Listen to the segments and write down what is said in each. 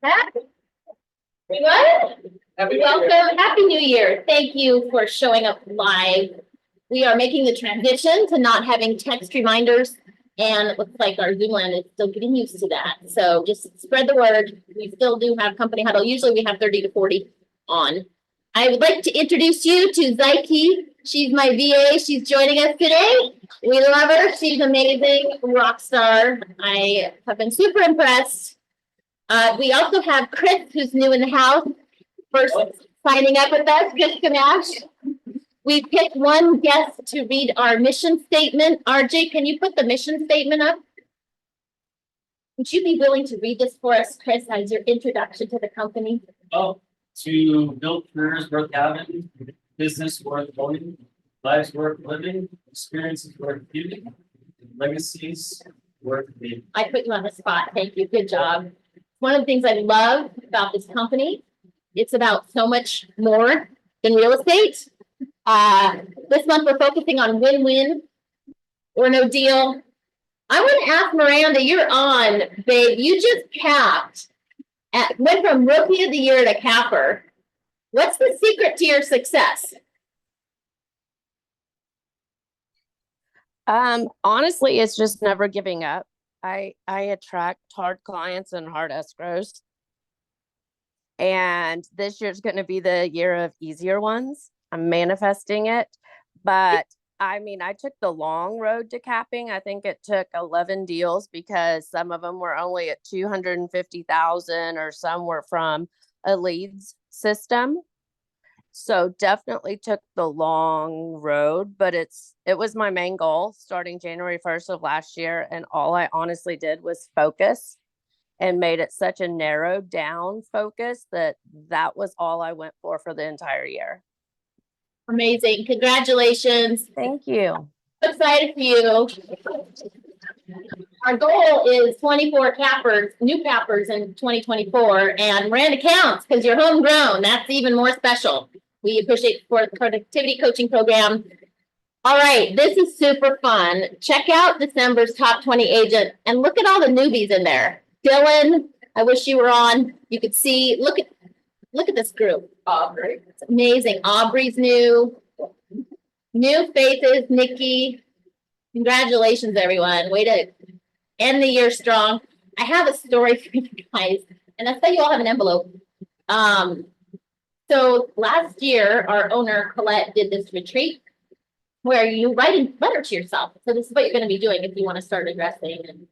Happy, what? Welcome, Happy New Year. Thank you for showing up live. We are making the transition to not having text reminders, and it looks like our Zoom land is still getting used to that. So just spread the word. We still do have company huddle. Usually we have 30 to 40 on. I would like to introduce you to Zyke. She's my VA. She's joining us today. We love her. She's amazing, rock star. I have been super impressed. We also have Chris, who's new in the house, first signing up with us, Chris Gamache. We picked one guest to read our mission statement. RJ, can you put the mission statement up? Would you be willing to read this for us, Chris, as your introduction to the company? Oh, to build careers worth having, business worth owning, lives worth living, experiences worth giving, legacies worth leaving. I put you on the spot. Thank you. Good job. One of the things I love about this company, it's about so much more than real estate. This month we're focusing on win-win or no deal. I want to ask Miranda, you're on, babe. You just capped, went from rookie of the year to capper. What's the secret to your success? Honestly, it's just never giving up. I attract hard clients and hard escrows. And this year's going to be the year of easier ones. I'm manifesting it. But I mean, I took the long road to capping. I think it took 11 deals because some of them were only at 250,000 or some were from a leads system. So definitely took the long road, but it was my main goal starting January 1st of last year. And all I honestly did was focus and made it such a narrowed down focus that was all I went for the entire year. Amazing. Congratulations. Thank you. I'm excited for you. Our goal is 24 cappers, new cappers in 2024, and Miranda counts because you're homegrown. That's even more special. We appreciate the productivity coaching program. All right, this is super fun. Check out December's top 20 agent and look at all the newbies in there. Dylan, I wish you were on. You could see, look at this group. Aubrey. It's amazing. Aubrey's new. New faces, Nikki. Congratulations, everyone. Way to end the year strong. I have a story for you guys, and I said you all have an envelope. So last year, our owner, Colette, did this retreat where you write a letter to yourself. So this is what you're going to be doing if you want to start addressing and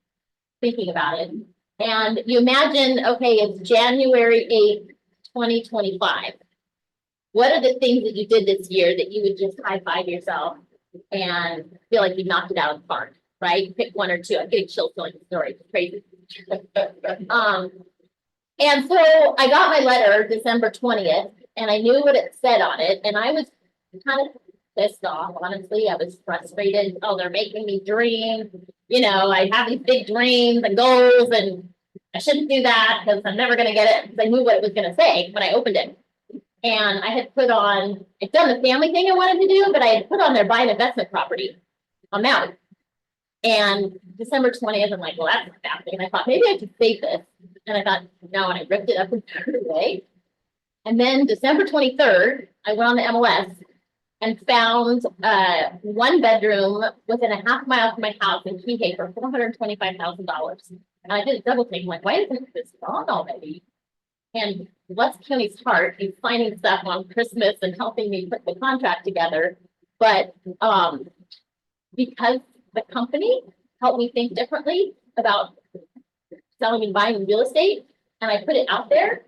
thinking about it. And you imagine, okay, it's January 8th, 2025. What are the things that you did this year that you would just high five yourself and feel like you knocked it out of the park, right? Pick one or two. I'm getting chills telling the story. It's crazy. And so I got my letter December 20th, and I knew what it said on it, and I was kind of pissed off, honestly. I was frustrated. Oh, they're making me dream. You know, I have these big dreams and goals, and I shouldn't do that because I'm never going to get it because I knew what it was going to say when I opened it. And I had put on, I'd done the family thing I wanted to do, but I had put on there buy an investment property on Maui. And December 20th, I'm like, well, that's not happening. And I thought maybe I should save this. And I thought, no, and I ripped it up and threw it away. And then December 23rd, I went on the MLS and found one bedroom within a half mile from my house in Kihei for $425,000. And I did a double take. I'm like, why isn't this gone already? And bless Kenny's heart, he's finding stuff on Christmas and helping me put the contract together. But because the company helped me think differently about selling and buying real estate, and I put it out there,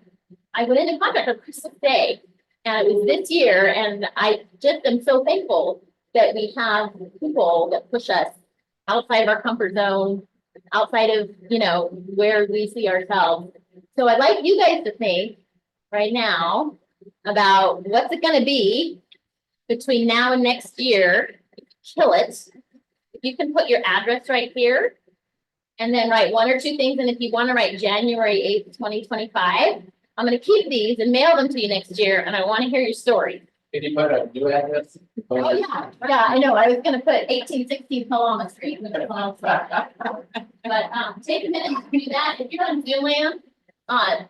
I went into contract on Christmas Day. And it was this year, and I just am so thankful that we have people that push us outside of our comfort zone, outside of, you know, where we see ourselves. So I'd like you guys to think right now about what's it going to be between now and next year. Kill it. If you can put your address right here and then write one or two things. And if you want to write January 8th, 2025, I'm going to keep these and mail them to you next year. And I want to hear your story. Can you put a new address? Oh, yeah. Yeah, I know. I was going to put 1816 Paloma Street. But take a minute to do that. If you're on Zoom land,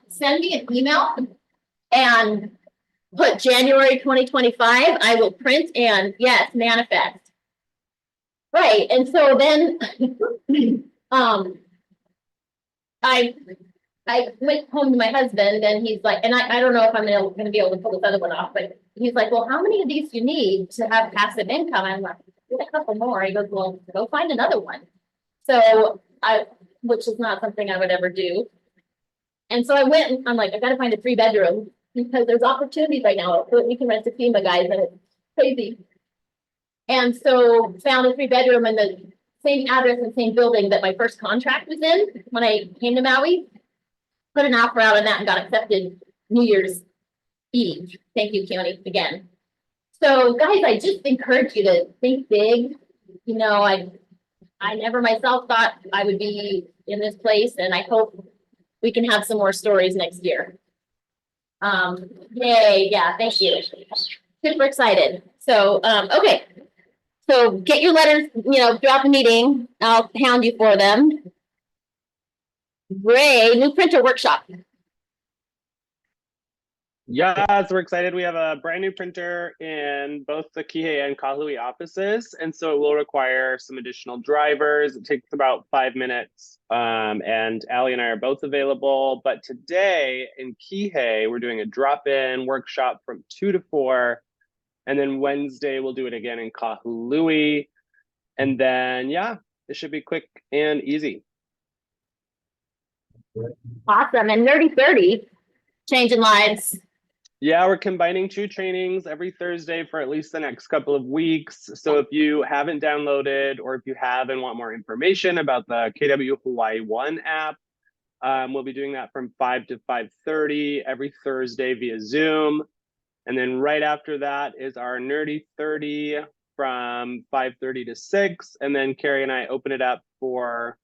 send me an email and put January 2025. I will print and yes, manifest. Right, and so then, I went home to my husband and he's like, and I don't know if I'm gonna be able to pull this other one off, but he's like, well, how many of these do you need to have passive income? I'm like, "Get a couple more." He goes, well, go find another one. So which is not something I would ever do. And so I went and I'm like, I gotta find a 3-bedroom because there's opportunities right now. You can rent to FEMA guys and it's crazy. And so found a 3-bedroom in the same address and same building that my first contract was in when I came to Maui. Put an offer out on that and got accepted New Year's Eve. Thank you, Keone, again. So guys, I just encourage you to think big. You know, I never myself thought I would be in this place, and I hope we can have some more stories next year. Yay, yeah, thank you. Super excited. So, okay. So get your letters, throughout the meeting. I'll hound you for them. Ray, new printer workshop. Yes, we're excited. We have a brand new printer in both the Kihei and Kahului offices, and so it will require some additional drivers. It takes about 5 minutes, and Allie and I are both available. But today in Kihei, we're doing a drop-in workshop from 2 to 4, and then Wednesday we'll do it again in Kahului, and then yeah, it should be quick and easy. Awesome. And Nerdy 30, changing lives. Yeah, we're combining 2 trainings every Thursday for at least the next couple of weeks. So if you haven't downloaded, or if you have and want more information about the KW Hawaii One app, we'll be doing that from 5 to 5:30 every Thursday via Zoom. And then right after that is our Nerdy 30 from 5:30 to 6. And then Carrie and I open it up for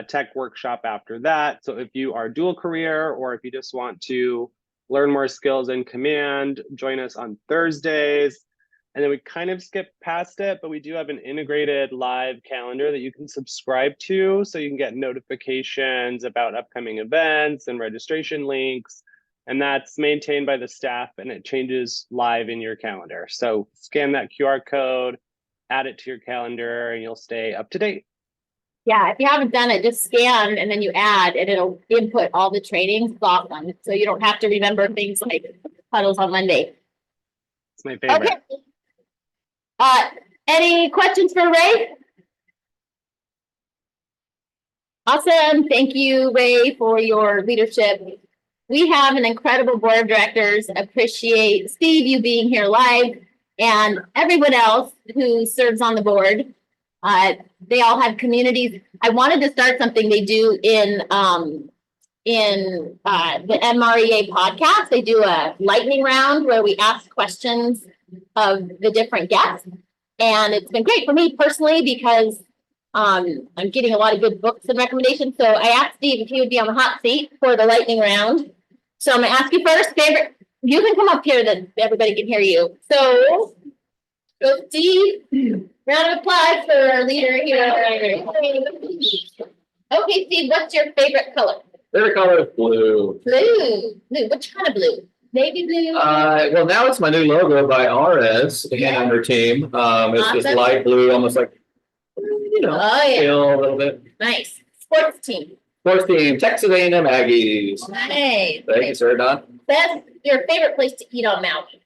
tech workshop after that. So if you are dual career, or if you just want to learn more skills in command, join us on Thursdays. And then we kind of skip past it, but we do have an integrated live calendar that you can subscribe to, so you can get notifications about upcoming events and registration links. And that's maintained by the staff, and it changes live in your calendar. So scan that QR code, add it to your calendar, and you'll stay up to date. Yeah, if you haven't done it, just scan and then you add, and it'll input all the trainings. It's awesome. So you don't have to remember things like huddles on Monday. It's my favorite. Okay. Any questions for Ray? Awesome. Thank you, Ray, for your leadership. We have an incredible board of directors. Appreciate Steve, you being here live, and everyone else who serves on the board. They all have communities. I wanted to start something they do in the MREA podcast. They do a lightning round where we ask questions of the different guests. And it's been great for me personally because I'm getting a lot of good books and recommendations. So I asked Steve if he would be on the hot seat for the lightning round. So I'm gonna ask you first, favorite. You can come up here that everybody can hear you. So Steve. Round of applause for our leader here. Okay, Steve, what's your favorite color? Favorite color is blue. Blue. Blue. Which kind of blue? Navy blue? Well, now it's my new logo by RS and her team. It's just Awesome. light blue, almost like, Oh, yeah. pale a little bit. Nice. Sports team. Sports team, Texas A&M Aggies. Nice. Thank you, sir, Don. Best, your favorite place to eat on Maui?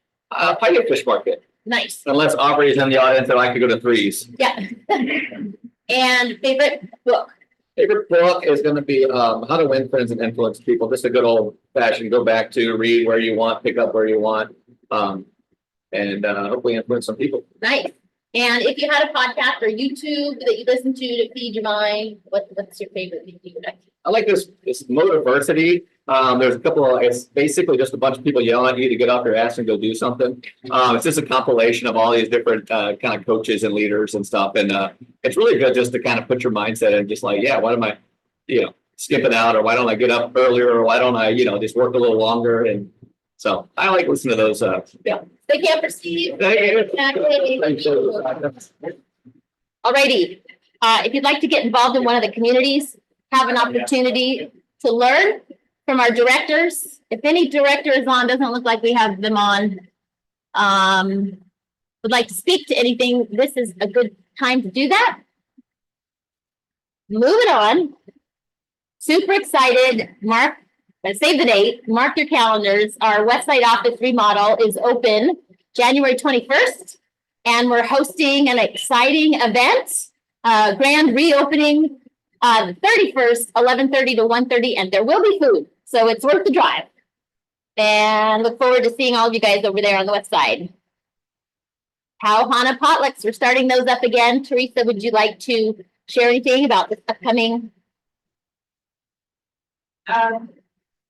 Pike Fish Market. Nice. Unless Aubrey's in the audience, then I could go to Threes. Yeah. And favorite book? Favorite book is going to be How to Win Friends and Influence People. Just a good old fashioned go back to, read where you want, pick up where you want, and hopefully influence some people. Nice. And if you had a podcast or YouTube that you listen to feed your mind, what's your favorite thing you would like? I like this Motiversity. There's a couple of, it's basically just a bunch of people yelling at you to get off your ass and go do something. It's just a compilation of all these different kind of coaches and leaders and stuff. And it's really good just to kind of put your mindset in, just like, yeah, why am I, skipping out, or why don't I get up earlier, or why don't I, just work a little longer? And so I like listening to those. Yeah. Thank you for Steve. Thank you. Exactly. Thanks. Alrighty. If you'd like to get involved in one of the communities, have an opportunity to learn, from our directors. If any director is on, doesn't look like we have them on. Would like to speak to anything, this is a good time to do that. Moving on. Super excited, mark, save the date, mark your calendars. Our website office remodel is open January 21st. And we're hosting an exciting event, grand reopening, the 31st, 11:30 to 1:30, and there will be food. So it's worth the drive. And look forward to seeing all of you guys over there on the west side. Hana potlucks, we're starting those up again. Teresa, would you like to share anything about this upcoming?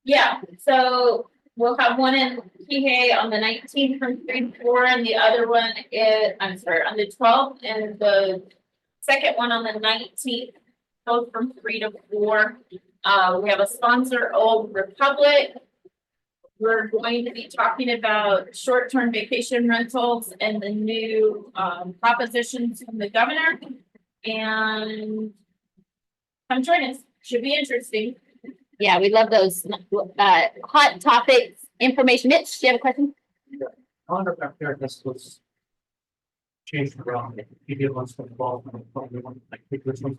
Yeah, so we'll have one in Kihei on the 19th from 3 to 4, and the other one is, I'm sorry, on the 12th, and the second one on the 19th, both from 3 to 4. We have a sponsor, Old Republic. We're going to be talking about short-term vacation rentals and the new propositions from the governor. And come join us, should be interesting. Yeah, we love those hot topics, information. Mitch, do you have a question? I wonder if after this was changed around, maybe it wants to involve, probably one, like, pick which ones.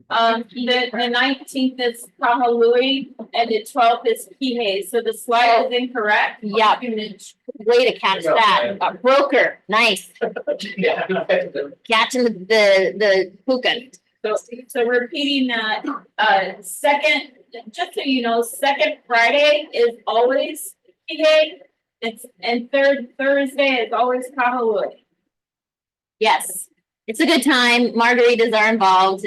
The 19th is Kahului and the 12th is Kihei, so the slide is incorrect. Yeah. Way to catch that. Broker, nice. Yeah. Catching the puka. So repeating that, second, just so you know, second Friday is always Kihei. And third Thursday is always Kahului. Yes, it's a good time. Margaritas are involved.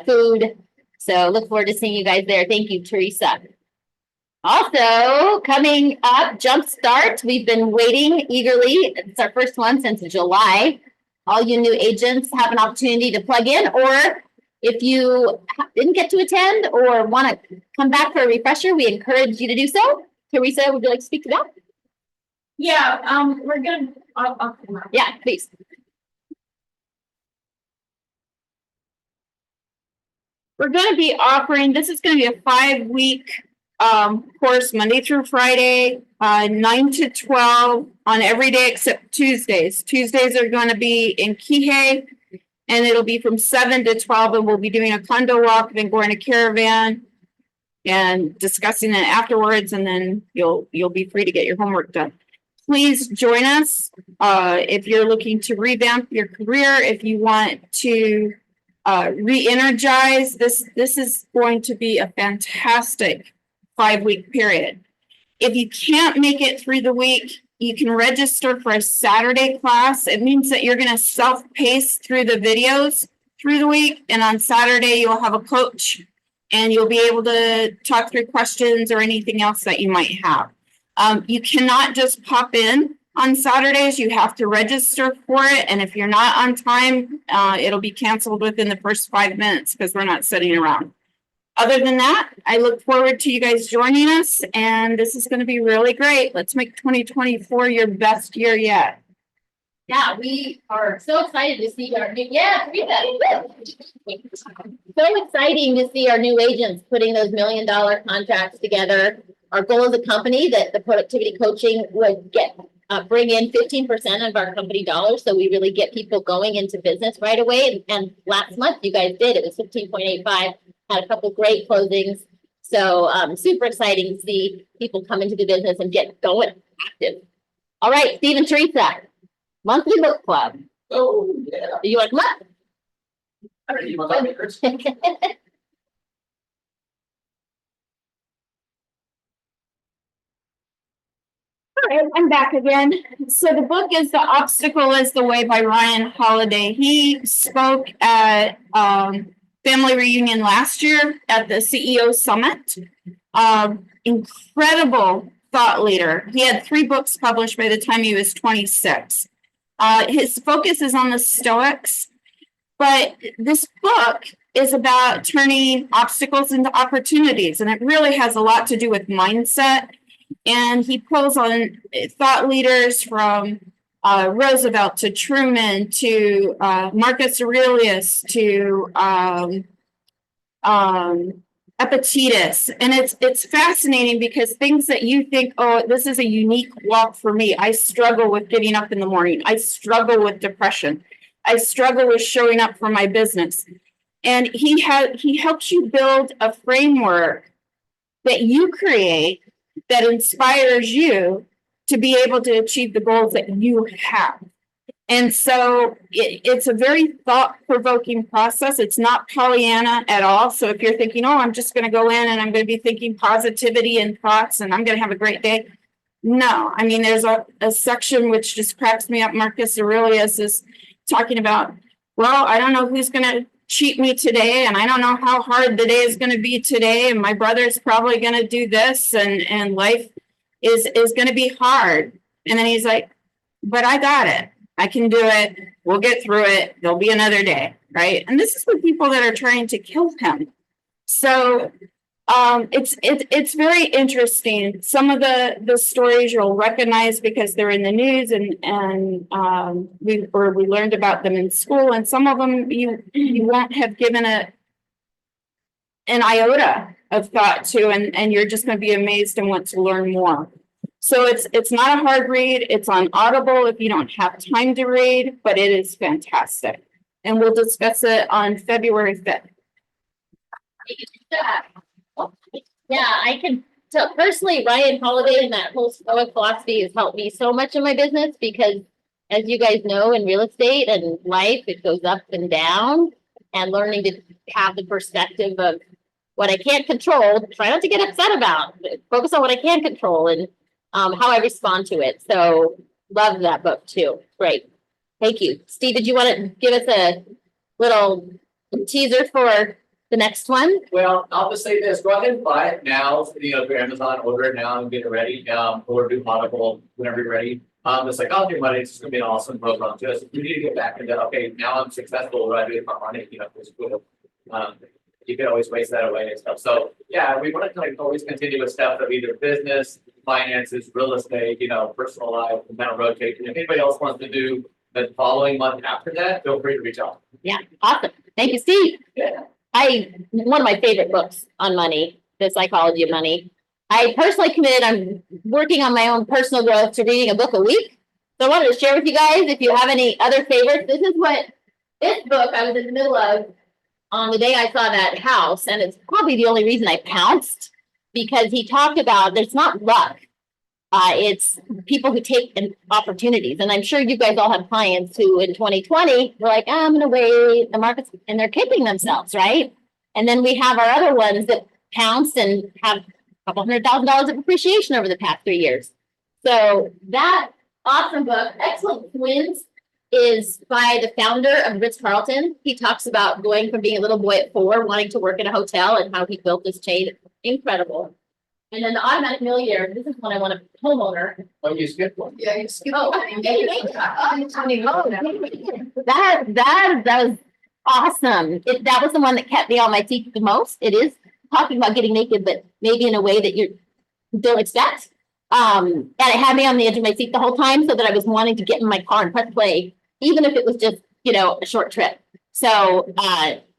Food. So look forward to seeing you guys there. Thank you, Teresa. Also, coming up, Jumpstart. We've been waiting eagerly. It's our first one since July. All you new agents have an opportunity to plug in, or if you didn't get to attend or want to come back for a refresher, we encourage you to do so. Teresa, would you like to speak to that? Yeah, we're gonna, I'll come up. Yeah, please. We're going to be offering, this is going to be a 5-week course, Monday through Friday, 9 to 12 on every day except Tuesdays. Tuesdays are going to be in Kihei, and it'll be from 7 to 12, and we'll be doing a condo walk, then going to caravan and discussing it afterwards, and then you'll be free to get your homework done. Please join us if you're looking to revamp your career, if you want to re-energize. This is going to be a fantastic 5-week period. If you can't make it through the week, you can register for a Saturday class. It means that you're going to self-pace through the videos through the week, and on Saturday you'll have a coach and you'll be able to talk through questions or anything else that you might have. You cannot just pop in on Saturdays. You have to register for it. And if you're not on time, it'll be canceled within the first 5 minutes because we're not sitting around. Other than that, I look forward to you guys joining us. And this is going to be really great. Let's make 2024 your best year yet. Yeah, we are so excited to see our new, so exciting to see our new agents putting those $1 million contracts together. Our goal as a company that the productivity coaching would bring in 15% of our company dollars. So we really get people going into business right away. And last month you guys did, it was 15.85, had a couple great closings. So super exciting to see people come into the business and get going active. All right, Steve and Teresa, monthly book club. Oh, yeah. Do you want to come up? I already know my favorites. All right, I'm back again. So the book is The Obstacle is the Way by Ryan Holiday. He spoke at family reunion last year at the CEO Summit. Incredible thought leader. He had 3 books published by the time he was 26. His focus is on the Stoics, but this book is about turning obstacles into opportunities, and it really has a lot to do with mindset. And he pulls on thought leaders from Roosevelt to Truman to Marcus Aurelius to Epictetus. And it's fascinating because things that you think, oh, this is a unique walk for me. I struggle with getting up in the morning. I struggle with depression. I struggle with showing up for my business. And he helps you build a framework that you create that inspires you to be able to achieve the goals that you have. And so it's a very thought-provoking process. It's not Pollyanna at all. So if you're thinking, oh, I'm just going to go in and I'm going to be thinking positivity and thoughts and I'm going to have a great day. No, I mean, there's a section which just cracks me up. Marcus Aurelius is talking about, well, I don't know who's going to cheat me today, and I don't know how hard the day is going to be today, and my brother's probably going to do this, and life is going to be hard. And then he's like, but I got it. I can do it. We'll get through it. There'll be another day, right? And this is the people that are trying to kill him. So it's very interesting. Some of the stories you'll recognize because they're in the news, and we learned about them in school, and some of them you won't have given an iota of thought to, and you're just going to be amazed and want to learn more. So it's not a hard read. It's on Audible if you don't have time to read, but it is fantastic. And we'll discuss it on February 5th. Yeah, I can tell personally, Ryan Holiday and that whole Stoic philosophy has helped me so much in my business because, as you guys know, in real estate and life, it goes up and down, and learning to have the perspective of what I can't control, try not to get upset about, focus on what I can control and how I respond to it. So love that book too. Great. Thank you. Steve, did you want to give us a little teaser for the next one? Well, I'll just say this, go ahead and buy it now, through Amazon, order it now and get it ready, or do Audible whenever you're ready. The Psychology of Money, it's just gonna be an awesome program. Just, you need to get back into, okay, now I'm successful, what do I do with my money, it's cool. You can always waste that away and stuff. So, yeah, we want to like always continue with stuff of either business, finances, real estate, personal life, and kind of rotate. And if anybody else wants to do the following month after that, feel free to reach out. Yeah, awesome. Thank you, Steve. Yeah. One of my favorite books on money, The Psychology of Money. I personally committed, I'm working on my own personal growth to reading a book a week. So I wanted to share with you guys, if you have any other favorites, this book I was in the middle of on the day I saw that house. And it's probably the only reason I pounced, because he talked about, it's not luck. It's people who take opportunities. And I'm sure you guys all have clients who in 2020 were like, I'm going to wait the markets, and they're kicking themselves, right? And then we have our other ones that pounce and have a couple $100,000 of appreciation over the past 3 years. So that awesome book, Excellent Twins, is by the founder of Ritz-Carlton. He talks about going from being a little boy at 4, wanting to work in a hotel, and how he built this chain. Incredible. And then The Automatic Millionaire, this is one I want a homeowner. Oh, you skipped one. Yeah, you skipped one. That was awesome. That was the one that kept me on my feet the most. It is talking about getting naked, but maybe in a way that you don't expect. And it had me on the edge of my seat the whole time, so that I was wanting to get in my car and press play, even if it was just, a short trip. So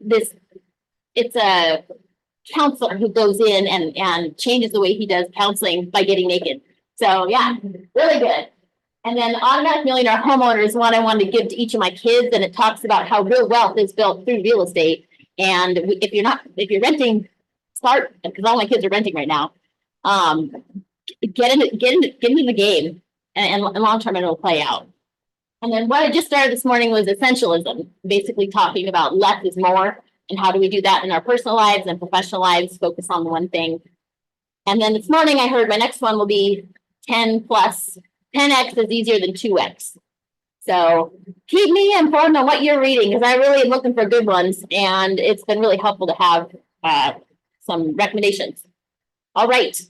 it's a counselor who goes in and changes the way he does counseling by getting naked. So yeah, really good. And then Automatic Millionaire Homeowner is one I wanted to give to each of my kids, and it talks about how real wealth is built through real estate. And if you're renting, start, because all my kids are renting right now. Get into the game, and long term it'll play out. And then what I just started this morning was Essentialism, basically talking about less is more, and how do we do that in our personal lives and professional lives, focus on one thing. And then this morning I heard my next one will be 10 plus 10x is easier than 2x. So keep me informed on what you're reading, because I really am looking for good ones, and it's been really helpful to have some recommendations. All right.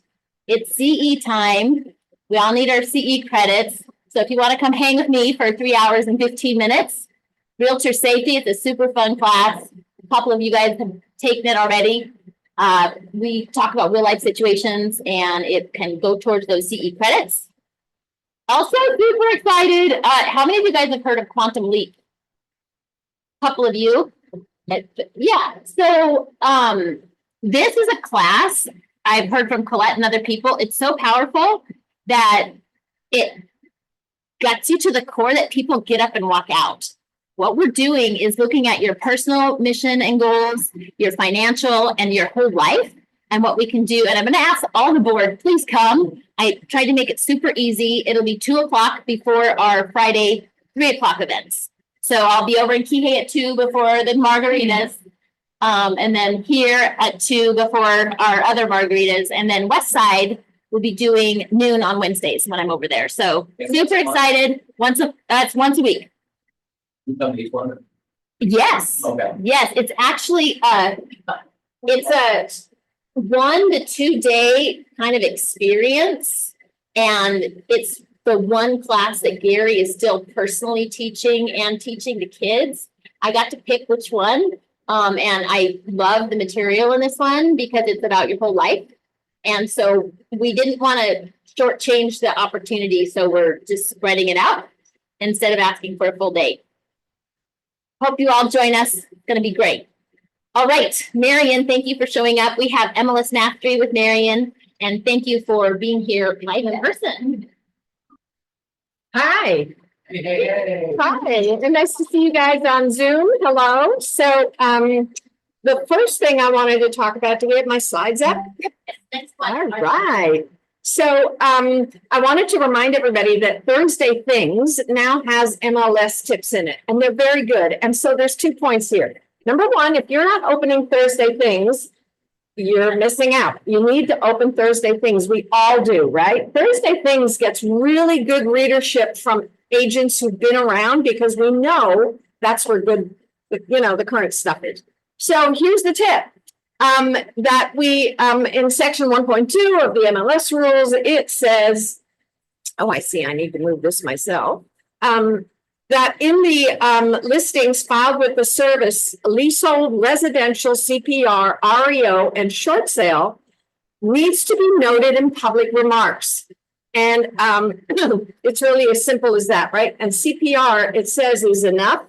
It's CE time. We all need our CE credits. So if you want to come hang with me for 3 hours and 15 minutes, Realtor Safety, it's a super fun class. A couple of you guys have taken it already. We talk about real life situations, and it can go towards those CE credits. Also super excited. How many of you guys have heard of Quantum Leap? A couple of you. Yeah. So this is a class I've heard from Colette and other people. It's so powerful that it gets you to the core that people get up and walk out. What we're doing is looking at your personal mission and goals, your financial and your whole life and what we can do. And I'm going to ask all the board, please come. I tried to make it super easy. It'll be 2:00 before our Friday 3:00 events. So I'll be over in Kihei at 2 before the margaritas. And then here at 2 before our other margaritas. And then West Side will be doing noon on Wednesdays when I'm over there. So super excited. That's once a week. You come to each one? Yes. Okay. Yes, it's actually it's a 1 to 2 day kind of experience. And it's the one class that Gary is still personally teaching and teaching the kids. I got to pick which one. And I love the material in this one because it's about your whole life. And so we didn't want to shortchange the opportunity. So we're just spreading it out instead of asking for a full day. Hope you all join us. It's going to be great. All right, Marion, thank you for showing up. We have MLS Mastery with Marion, and thank you for being here live in person. Hi. Hi, and nice to see you guys on Zoom. Hello. So, the first thing I wanted to talk about, do we have my slides up? That's All right. So, I wanted to remind everybody that Thursday Things now has MLS tips in it, and they're very good. And so there's 2 points here. Number one, if you're not opening Thursday Things, you're missing out. You need to open Thursday Things. We all do, right? Thursday Things gets really good readership from agents who've been around because we know that's where good, the current stuff is. So here's the tip. That we, in section 1.2 of the MLS rules, it says, oh, I see, I need to move this myself. That in the listings filed with the service, leasehold, residential, CPR, REO, and short sale needs to be noted in public remarks. And it's really as simple as that, right? And CPR, it says, is enough.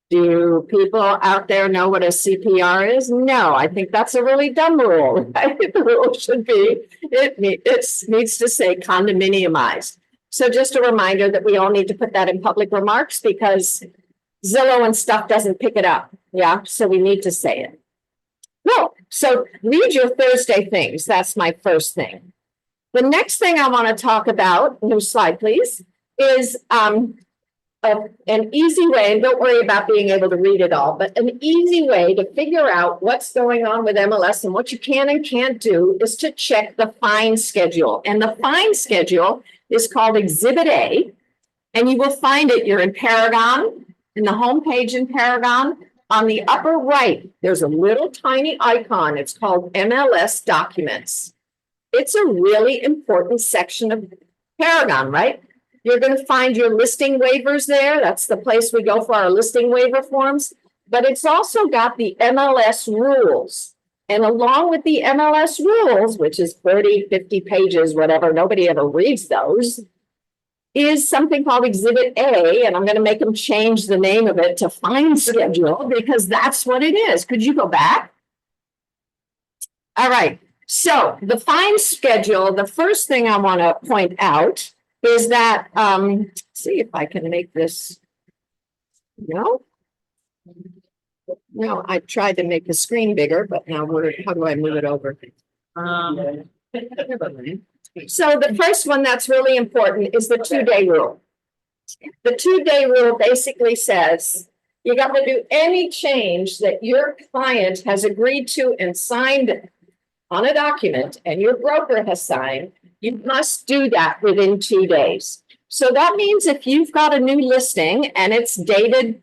Do people out there know what a CPR is? No, I think that's a really dumb rule. Right? The rule should be, it needs to say condominiumized. So just a reminder that we all need to put that in public remarks because Zillow and stuff doesn't pick it up. Yeah, so we need to say it. No, so read your Thursday things. That's my first thing. The next thing I want to talk about, new slide, please, is an easy way, and don't worry about being able to read it all, but an easy way to figure out what's going on with MLS and what you can and can't do is to check the fine schedule. And the fine schedule is called Exhibit A, and you will find it. You're in Paragon, in the homepage in Paragon. On the upper right, there's a little tiny icon. It's called MLS Documents. It's a really important section of Paragon, right? You're going to find your listing waivers there. That's the place we go for our listing waiver forms. But it's also got the MLS rules. And along with the MLS rules, which is 30, 50 pages, whatever, nobody ever reads those, is something called Exhibit A. And I'm going to make them change the name of it to Fine Schedule because that's what it is. Could you go back? All right. So the fine schedule, the first thing I want to point out is that, see if I can make this, no, I tried to make the screen bigger, but now how do I move it over? So the first one that's really important is the 2-day rule. The 2-day rule basically says you got to do any change that your client has agreed to and signed on a document and your broker has signed, you must do that within 2 days. So that means if you've got a new listing and it's dated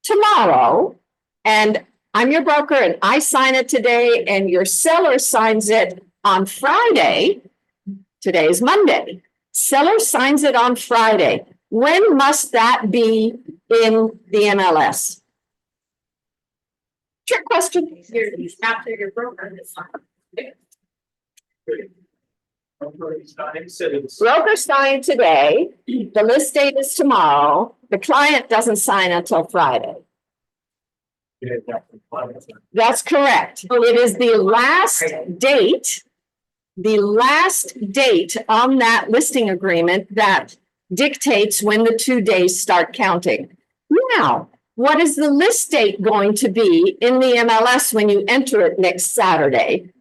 tomorrow, and I'm your broker and I sign it today and your seller signs it on Friday, today is Monday, seller signs it on Friday. When must that be in the MLS? Trick question. After your broker has signed. Broker signed today, the list date is tomorrow, the client doesn't sign until Friday. That's correct. It is the last date. The last date on that listing agreement that dictates when the 2 days start counting. Now, what is the list date going to be in the MLS when you enter it next Saturday?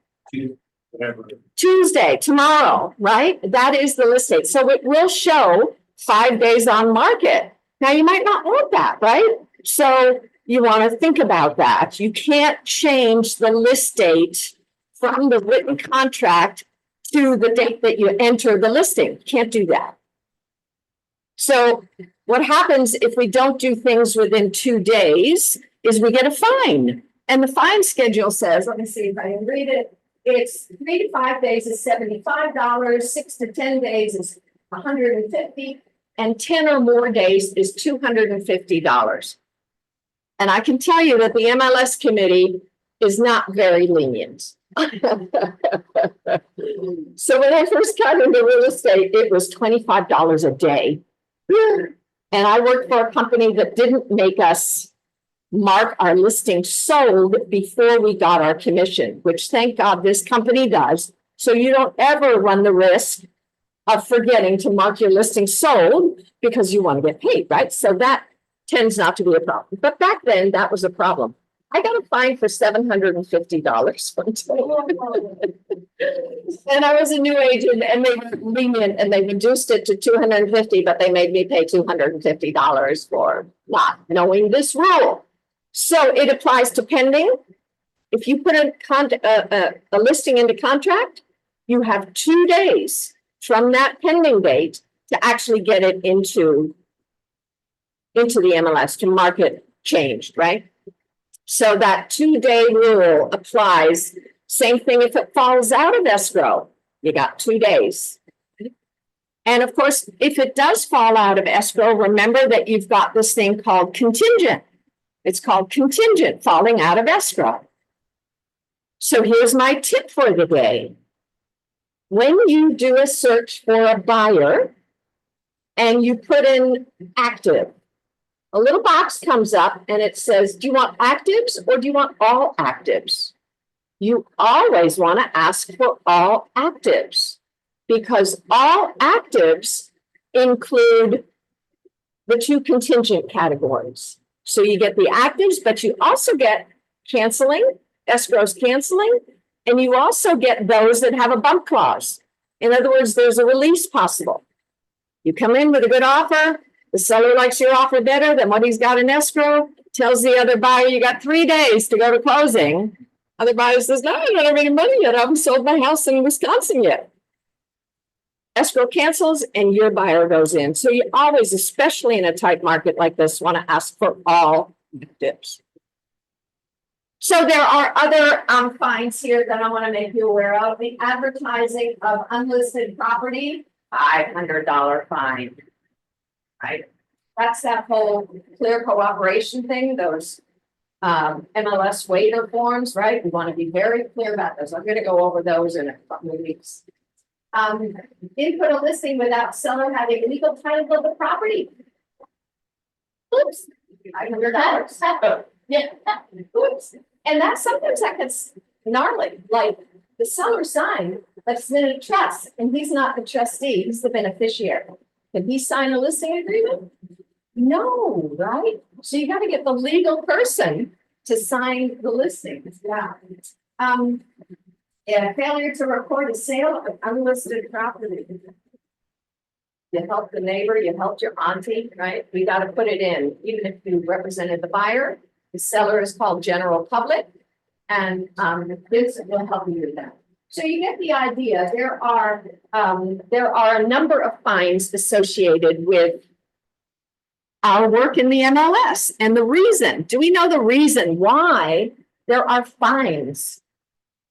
Tuesday, tomorrow, right? That is the list date. So it will show 5 days on market. Now, you might not want that, right? So you want to think about that. You can't change the list date from the written contract to the date that you enter the listing. Can't do that. So what happens if we don't do things within 2 days is we get a fine. And the fine schedule says, let me see if I can read it. It's 3 to 5 days is $75, 6 to 10 days is $150, and 10 or more days is $250. And I can tell you that the MLS committee is not very lenient. So when I first got into real estate, it was $25 a day. And I worked for a company that didn't make us mark our listing sold before we got our commission, which thank God this company does. So you don't ever run the risk of forgetting to mark your listing sold because you want to get paid, right? So that tends not to be a problem. But back then, that was a problem. I got a fine for $750 one time. And I was a new agent and they were lenient and they reduced it to $250, but they made me pay $250 for not knowing this rule. So it applies to pending. If you put a listing into contract, you have 2 days from that pending date to actually get it into the MLS, to market changed, right? So that 2-day rule applies. Same thing if it falls out of escrow, you got 2 days. And of course, if it does fall out of escrow, remember that you've got this thing called contingent. It's called contingent falling out of escrow. So here's my tip for the day. When you do a search for a buyer and you put in active, a little box comes up and it says, do you want actives or do you want all actives? You always want to ask for all actives because all actives include the 2 contingent categories. So you get the actives, but you also get canceling, escrow's canceling, and you also get those that have a bump clause. In other words, there's a release possible. You come in with a good offer, the seller likes your offer better than what he's got in escrow, tells the other buyer you got 3 days to go to closing. Other buyer says, no, I don't have any money yet. I haven't sold my house in Wisconsin yet. Escrow cancels and your buyer goes in. So you always, especially in a tight market like this, want to ask for all actives. So there are other fines here that I want to make you aware of. The advertising of unlisted property, $500 fine. Right? That's that whole clear cooperation thing, those MLS waiver forms, right? We want to be very clear about those. I'm going to go over those in a couple of weeks. Input a listing without seller having legal title of the property. Oops. $500. Yeah. Oops. And that's sometimes that gets gnarly. Like the seller signed, but it's in a trust, and he's not the trustee, he's the beneficiary. Can he sign a listing agreement? No, right? So you got to get the legal person to sign the listing. Yeah. Yeah, failure to record a sale of unlisted property. You help the neighbor, you helped your auntie, right? We got to put it in, even if you represented the buyer. The seller is called general public, and this will help you with that. So you get the idea. There are a number of fines associated with our work in the MLS, and the reason. Do we know the reason why there are fines?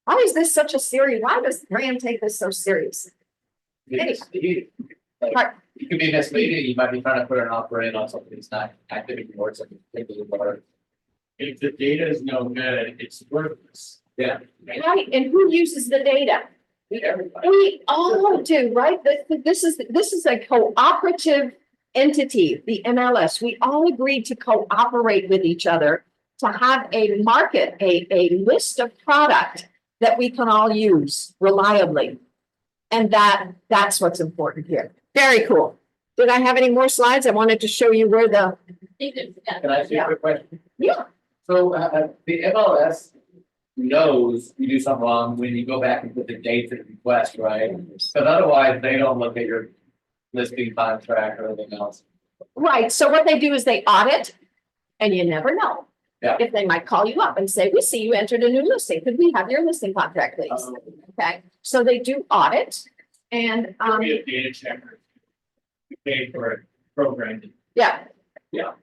Why is this such a serious? Why does Graham take this so serious? You could be misleading. You might be trying to put an offer in on something that's not active anymore. So If the data is no good, it's worthless. yeah. Right, and who uses the data? We all do, right? This is a cooperative entity, the MLS. We all agreed to cooperate with each other to have a market, a list of product that we can all use reliably. And that's what's important here. Very cool. Did I have any more slides? I wanted to show you where the, Can I ask you a quick question? yeah, So, the MLS knows you do something wrong when you go back and put the dates and request, right? Because otherwise, they don't look at your listing contract or anything else. right. So what they do is they audit and you never know. Yeah. If they might call you up and say, we see you entered a new listing. Could we have your listing contract, please? Okay, so they do audit and, Be a data checker. You pay for a program. yeah,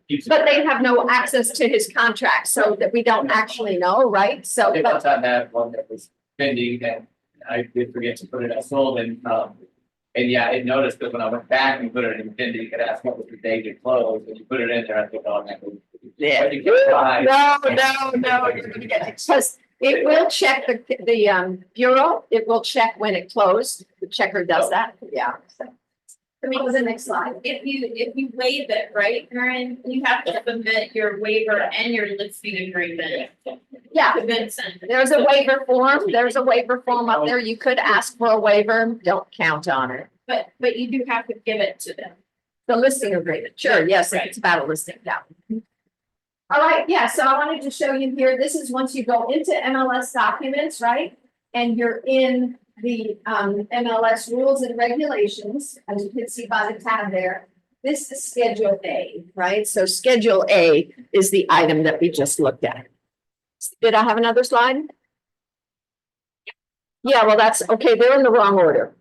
Keeps it- but they have no access to his contract, so that we don't actually know, right? So, They but must have had one that was pending and I did forget to put it as sold and yeah, it noticed that when I went back and put it in pending, it asked what was the date it closed, and you put it in there, I think, oh, that was. Yeah. But you can't buy- No, you're gonna get it, because it will check the bureau, it will check when it closed, the checker does that, yeah. So. Can we go to the next slide? If you waive it, right, Karen, you have to submit your waiver and your listing agreement Yeah, to Vincent. there's a waiver form up there, you could ask for a waiver, don't count on it. But you do have to give it to them. The listing agreement, sure, yes, if it's about a listing, yeah. All right, yeah, so I wanted to show you here, this is once you go into MLS documents, right? And you're in the MLS rules and regulations, as you can see by the tab there. This is Schedule A, right? So Schedule A is the item that we just looked at. Did I have another slide? Yeah, well, that's, okay, they're in the wrong order.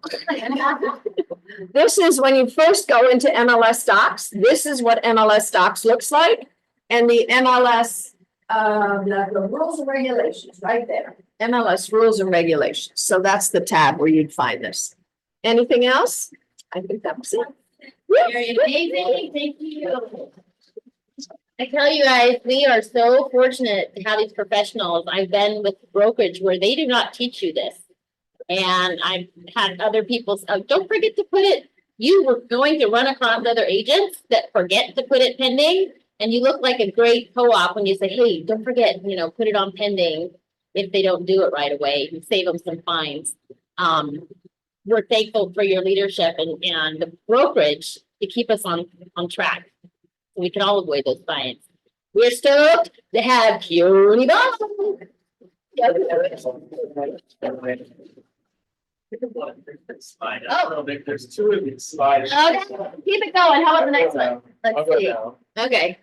This is when you first go into MLS Docs, this is what MLS Docs looks like. And the MLS, the rules and regulations, right there. MLS rules and regulations. So that's the tab where you'd find this. Anything else? I think that was it. You're amazing, thank you. I tell you guys, we are so fortunate to have these professionals. I've been with brokerage where they do not teach you this. And I've had other people say, oh, don't forget to put it, you were going to run across other agents that forget to put it pending. And you look like a great co-op when you say, hey, don't forget, put it on pending if they don't do it right away. You save them some fines. We're thankful for your leadership and the brokerage to keep us on track. So we can all avoid those fines. We're stoked to have CUNY Bond. Slide. I don't think there's two of these slides. Okay, keep it going. How about the next one? I'll Let's go see. down. Okay.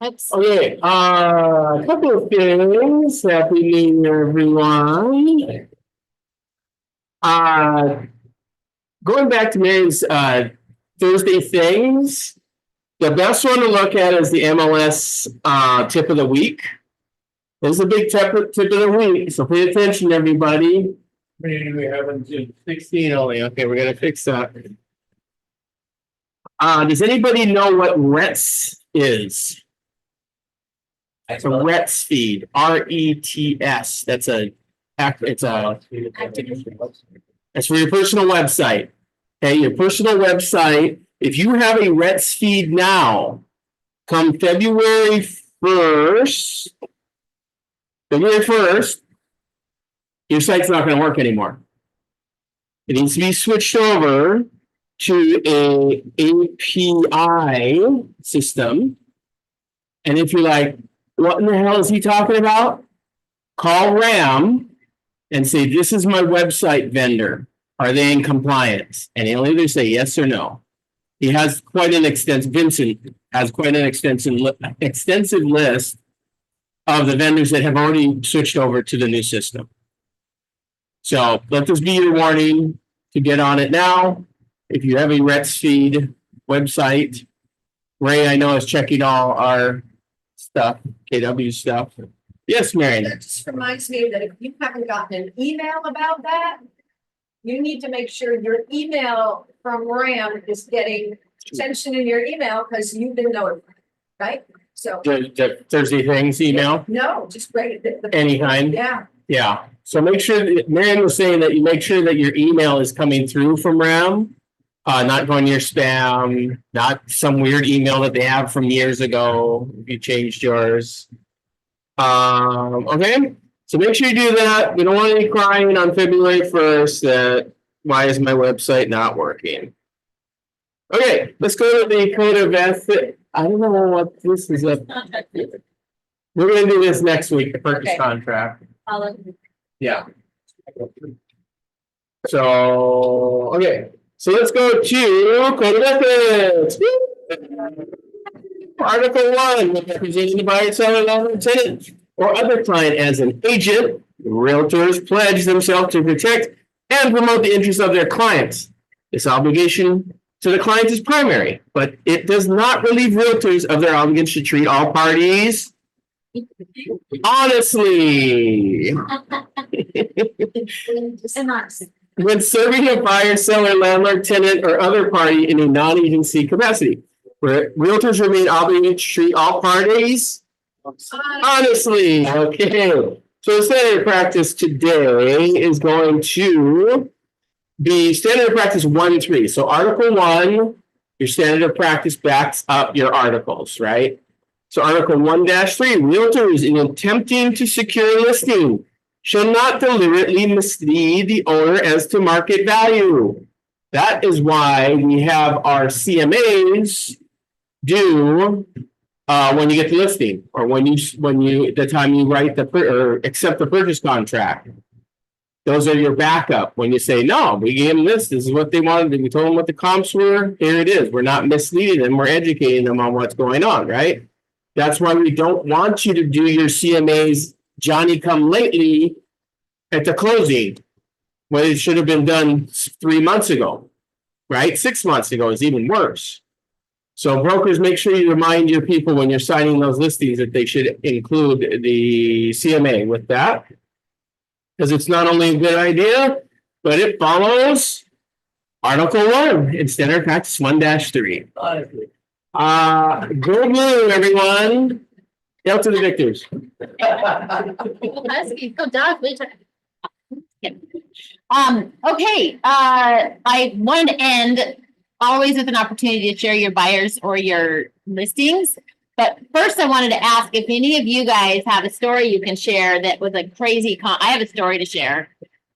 Oops. Okay, a couple of things. Happy New Year, everyone. Going back to Mary's Thursday things, the best one to look at is the MLS tip of the week. There's a big tip of the week, so pay attention, everybody. We haven't June 16 only. Okay, we're gonna fix that. Does anybody know what RETS is? It's a RETS feed, RETS. It's for your personal website. Okay, your personal website. If you have a RETS feed now, come February 1st, your site's not going to work anymore. It needs to be switched over to a API system. And if you're like, what in the hell is he talking about? Call RAM and say, this is my website vendor. Are they in compliance? And he'll either say yes or no. He has quite an Vincent has quite an extensive list of the vendors that have already switched over to the new system. So let this be your warning to get on it now. If you have a RETS feed website, Ray, I know, is checking all our stuff, KW stuff. Yes, Marion. That just reminds me that if you haven't gotten an email about that, you need to make sure your email from RAM is getting attention in your email because you've been notified, right? So, The Thursday things email, no, just break it. any kind. Yeah, Yeah. So make sure that Marion was saying that you make sure that your email is coming through from RAM, not going to your spam, not some weird email that they have from years ago. If you changed yours. Okay, so make sure you do that. We don't want any crying on February 1st that why is my website not working? Okay, let's go to the code of ethics. I don't know what this is up. We're gonna do this next week, the purchase Okay. contract. Yeah. So, okay, so let's go to code of ethics. Article 1, representing the buyer, seller, landlord, tenant, or other client as an agent, realtors pledge themselves to protect and promote the interests of their clients. This obligation to the client is primary, but it does not relieve realtors of their obligation to treat all parties honestly. When serving a buyer, seller, landlord, tenant, or other party in a non-agency capacity, where realtors remain obligated to treat all parties honestly. Okay, so the standard practice today is going to be standard practice 1 and 3. So Article 1, your standard of practice backs up your articles, right? So Article 1-3, realtors in attempting to secure a listing shall not deliberately mislead the owner as to market value. That is why we have our CMAs due when you get the listing, or when you the time you write or accept the purchase contract. Those are your backup. When you say, no, we gave them this is what they wanted, we told them what the comps were, here it is. We're not misleading them, we're educating them on what's going on, right? That's why we don't want you to do your CMAs Johnny come lately at the closing, when it should have been done 3 months ago, right? 6 months ago is even worse. So brokers, make sure you remind your people when you're signing those listings that they should include the CMA with that. Because it's not only a good idea, but it follows Article 1 in standard practice 1-3. Go blue, everyone. Hail to the victors. Huskies, go dogs, we took- Okay, I want to end always with an opportunity to share your buyers or your listings. But first I wanted to ask if any of you guys have a story you can share that was a crazy I have a story to share.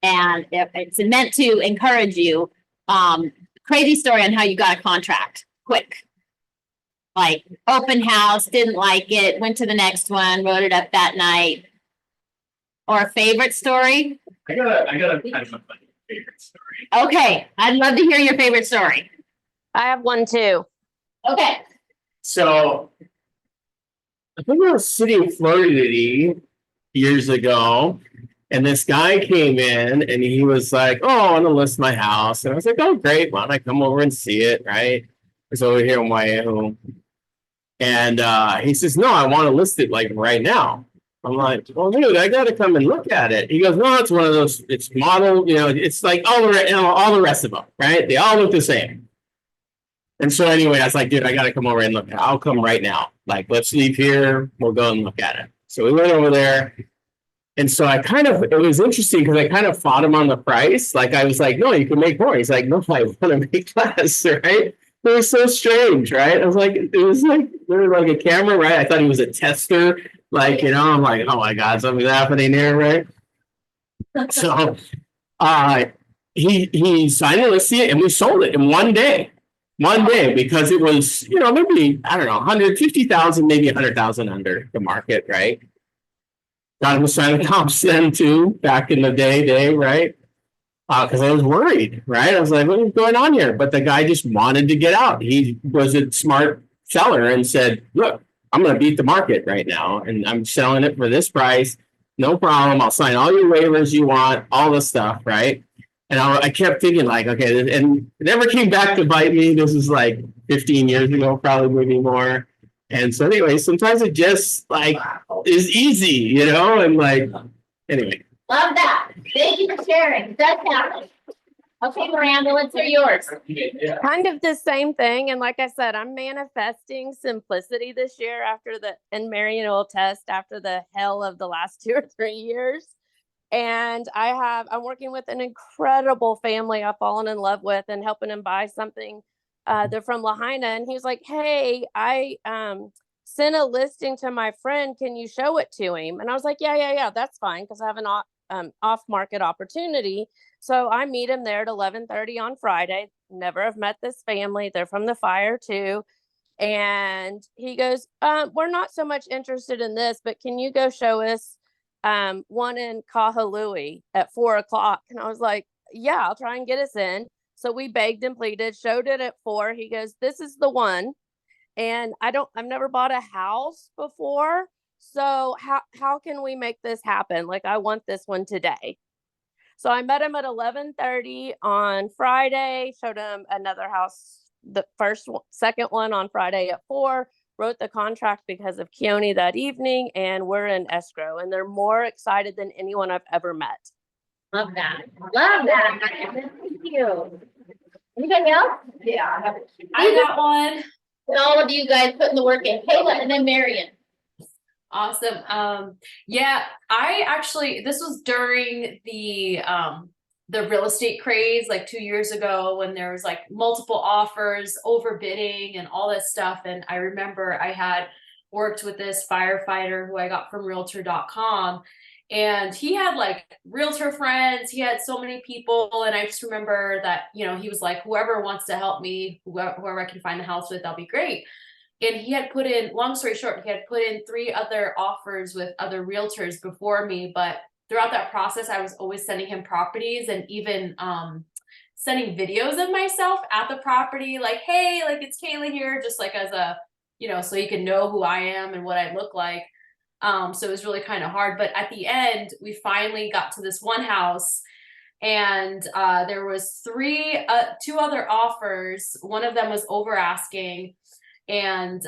And if it's meant to encourage you, crazy story on how you got a contract, quick. Like open house, didn't like it, went to the next one, wrote it up that night. Or a favorite story? I got a kind of a funny favorite story. Okay, I'd love to hear your favorite story. I have one too. Okay. So I think I was sitting in Florida years ago, and this guy came in and he was like, oh, I want to list my house. And I was like, oh, great. Why don't I come over and see it? Right. It's over here in Waiahu. And he says, no, I want to list it like right now. I'm like, well, dude, I got to come and look at it. He goes, no, it's one of those, it's modeled, it's like all the rest of them, right? They all look the same. And so anyway, I was like, dude, I got to come over and look. I'll come right now. Like, let's leave here. We'll go and look at it. So we went over there. And so it was interesting because I kind of fought him on the price. Like, I was like, no, you can make more. He's like, no, I want to make less, right? It was so strange, right? I was like, there was like a camera, right? I thought he was a tester. Like, I'm like, oh my God, something's happening here, right? So he signed a listing and we sold it in 1 day. 1 day, because it was, maybe, I don't know, 150,000, maybe 100,000 under the market, right? Got him to sign the comps then too, back in the day, right? Because I was worried, right? I was like, what is going on here? But the guy just wanted to get out. He was a smart seller and said, look, I'm going to beat the market right now. And I'm selling it for this price. No problem. I'll sign all your waivers you want, all the stuff, right? And I kept thinking like, okay, and it never came back to bite me. This is like 15 years ago, probably maybe more. And so anyway, sometimes it just like is easy, and like, anyway. Love that. Thank you for sharing. That's happening. Okay, Miranda, let's hear yours. Kind of the same thing. And like I said, I'm manifesting simplicity this year and Marion will test after the hell of the last 2 or 3 years. And I'm working with an incredible family I've fallen in love with and helping them buy something. They're from Lahaina. And he was like, hey, sent a listing to my friend. Can you show it to him? And I was like, yeah, that's fine. Cause I have an off market opportunity. So I meet him there at 11:30 on Friday. Never have met this family. They're from the fire too. And he goes, we're not so much interested in this, but can you go show us one in Kahului at 4:00? And I was like, yeah, I'll try and get us in. So we begged and pleaded, showed it at 4. He goes, this is the one. And I've never bought a house before. So how can we make this happen? Like, I want this one today. So I met him at 11:30 on Friday, showed him another house, the second one on Friday at 4, wrote the contract because of Keone that evening, and we're in escrow, and they're more excited than anyone I've ever met. Love that. Love that. Thank you. Anybody else? Yeah, I got one. And all of you guys putting the work in. Kayla and then Marion. Awesome. Yeah, I actually, this was during the real estate craze, like 2 years ago, when there was like multiple offers, overbidding and all this stuff. And I remember I had worked with this firefighter who I got from realtor.com, and he had like realtor friends. He had so many people. And I just remember that, you know, he was like, whoever wants to help me, whoever I can find the house with, that'll be great. And he had put in, long story short, he had put in 3 other offers with other realtors before me. But throughout that process, I was always sending him properties, and even sending videos of myself at the property, like, hey, like, it's Kayla here, just like as a, you know, so he can know who I am and what I look like. So it was really kind of hard. But at the end, we finally got to this one house, and there was 2 other offers. One of them was over asking. And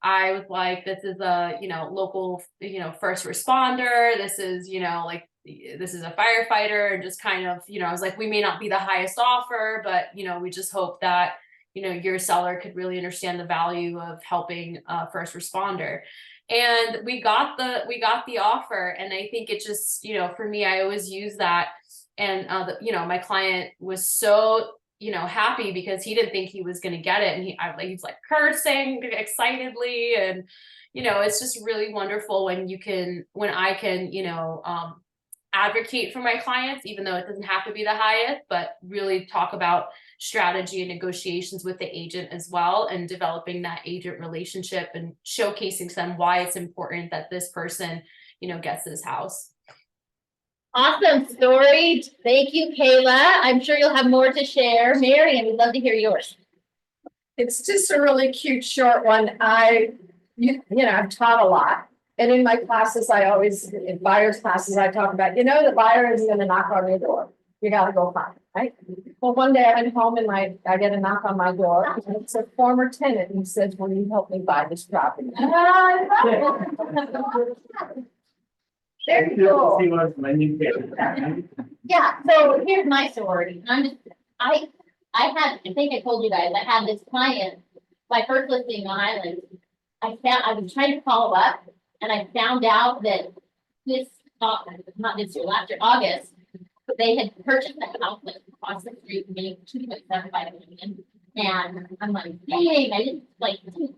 I was like, this is a, you know, local, you know, first responder. This is, you know, like, this is a firefighter, and just kind of, you know, I was like, we may not be the highest offer, but, you know, we just hope that, you know, your seller could really understand the value of helping a first responder. And we got the offer. And I think it just, you know, for me, I always use that. And, you know, my client was so, you know, happy because he didn't think he was going to get it. And he's like cursing excitedly. And, you know, it's just really wonderful when I can, you know, advocate for my clients, even though it doesn't have to be the highest, but really talk about strategy and negotiations with the agent as well, and developing that agent relationship and showcasing to them why it's important that this person, you know, gets this house. Awesome story. Thank you, Kayla. I'm sure you'll have more to share. Marion, we'd love to hear yours. It's just a really cute, short one. You know, I've taught a lot. And in my classes, in buyer's classes, I talk about, you know, the buyer is going to knock on your door. You got to go find it, right? Well, one day I went home and I get a knock on my door. And it's a former tenant who says, will you help me buy this property? Very cool. Yeah, so here's my story. I think I told you guys, I had this client, my first listing on Island. I was trying to follow up, and I found out that last year, August, they had purchased a house like across the street, getting $2.75 million. And I'm like, dang, I didn't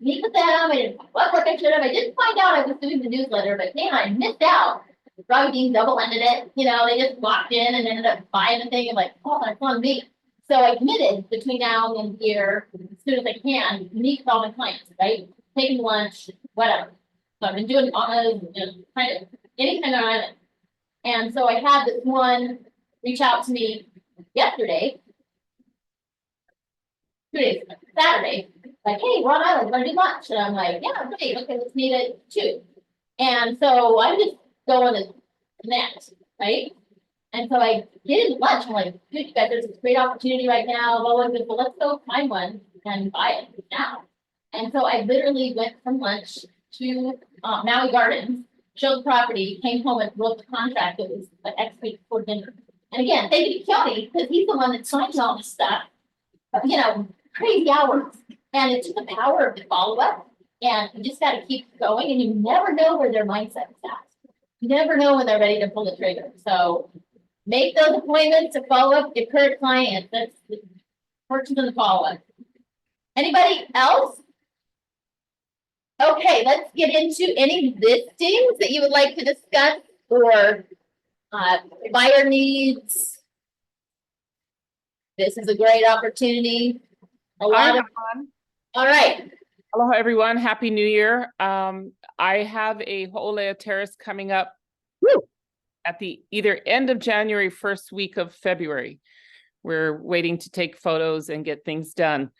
meet with them. I didn't what I should have. I didn't find out I was doing the newsletter, but man, I missed out. Robbie Dean double-ended it. You know, they just walked in and ended up buying the thing and like, oh, that's on me. So I committed between now and here, as soon as I can, meet with all my clients, right? Taking lunch, whatever. So I've been doing kind of anytime on Island. And so I had this one reach out to me yesterday, 2 days ago, Saturday, like, hey, we're on Island, want to do lunch? And I'm like, yeah, great, okay, let's meet at 2. And so I'm just going to connect, right? And so I did lunch. I'm like, dude, you guys, there's this great opportunity right now. Well, let's go find one and buy it now. And so I literally went from lunch to Maui Gardens, showed the property, came home and wrote the contract. It was like X week before dinner. And again, thank you to Keone, because he's the one that signs all this stuff. You know, crazy hours. And it's just the power of the follow-up. And you just got to keep going, and you never know where their mindset is at. You never know when they're ready to pull the trigger. So make those appointments to follow up your current clients. That's the fortune of the follow-up. Anybody else? Okay, let's get into any listings that you would like to discuss or buyer needs. This is a great opportunity. A lot of, all right, Aloha, everyone. Happy New Year. I have a Ho'olea Terrace coming up at the either end of January, first week of February. We're waiting to take photos and get things done.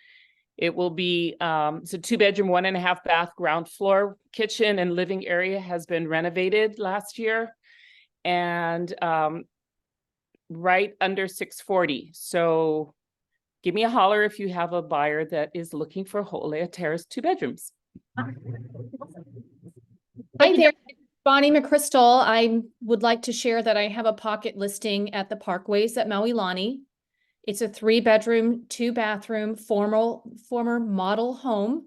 It will be, it's a 2-bedroom, 1.5 bath, ground floor, kitchen and living area has been renovated last year. And right under 640. So give me a holler if you have a buyer that is looking for Ho'olea Terrace 2 bedrooms. Hi there, Bonnie McChrystal. I would like to share that I have a pocket listing at the Parkways at Maui Lani. It's a 3-bedroom, 2-bathroom, former model home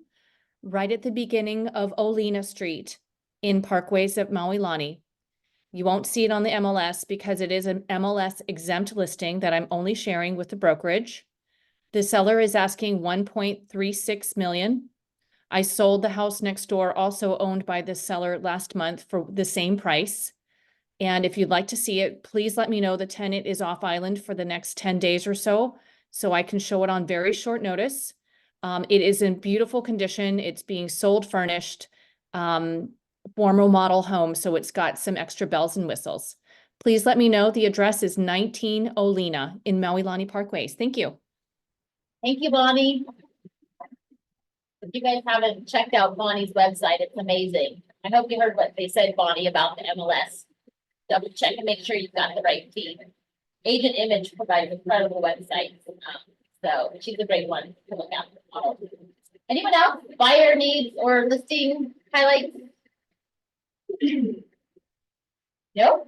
right at the beginning of Olena Street in Parkways at Maui Lani. You won't see it on the MLS because it is an MLS exempt listing that I'm only sharing with the brokerage. The seller is asking 1.36 million. I sold the house next door, also owned by the seller last month for the same price. And if you'd like to see it, please let me know. The tenant is off island for the next 10 days or so I can show it on very short notice. It is in beautiful condition. It's being sold furnished, former model home, so it's got some extra bells and whistles. Please let me know. The address is 19 Olena in Maui Lani Parkways. Thank you. thank you, Bonnie. If you guys haven't checked out Bonnie's website, it's amazing. I hope you heard what they said, Bonnie, about the MLS. Double check and make sure you've got the right team. Agent Image provides incredible websites. So she's a great one to look at. Anyone else? Buyer needs or listing highlights? Nope.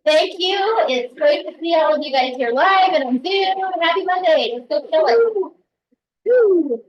Thank you. It's great to see all of you guys here live and on Zoom. Happy Monday. Let's go kill it.